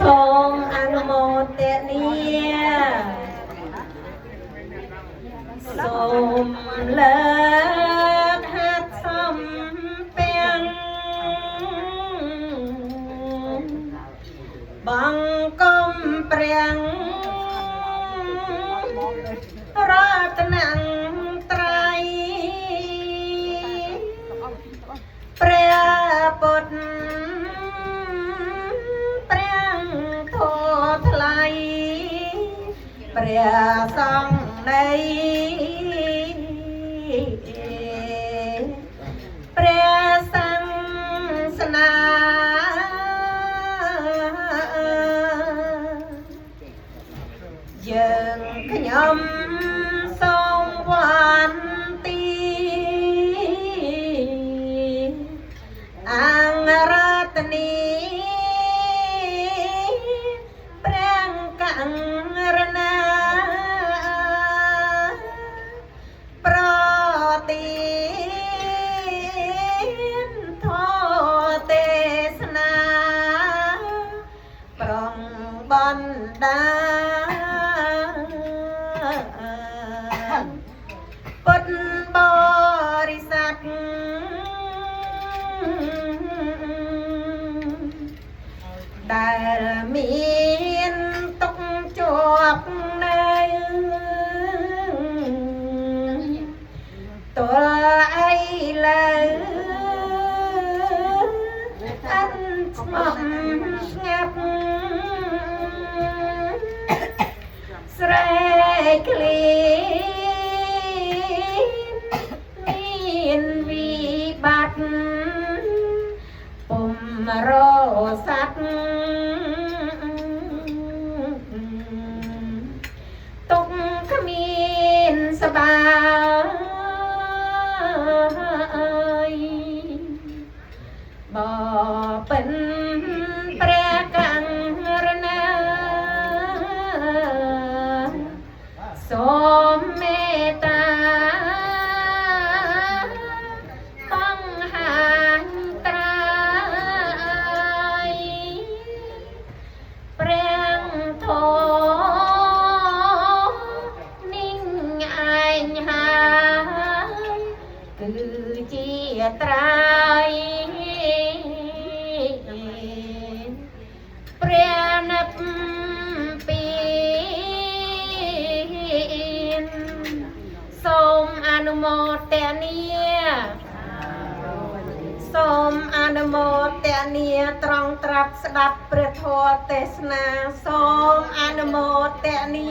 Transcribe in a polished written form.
សូមអនុមោទនាសូមលើកហាត់សំពាំងបង្កុំព្រះរតនត្រ័យព្រះពុទ្ធព្រះធម៌ថ្លៃព្រះសង្ឃនៃព្រះសាសនាយើងខ្ញុំសូមវន្ទីអង្គរតនីព្រះករុណាប្រទានធម៌ទេសនាប្រងបណ្ដាពុទ្ធបរិស័ទដែលមានទុកជាប់នៅទល់អីលើអិនស្មោះស្ងាត់ស្រែកឃ្លាមានវិបត្តិពុំរស័ក្តិទុកគ្មានសបាយបបិនព្រះករុណាសូមមេត្តាបង្ហាញត្រាយព្រះធម៌นิ่งឯងហើយគឺជាត្រាយព្រះនិព្វានសូមអនុមោទនាសូមអនុមោទនាត្រង់ត្រាប់ស្ដាប់ព្រះធម៌ទេសនាសូមអនុមោទនា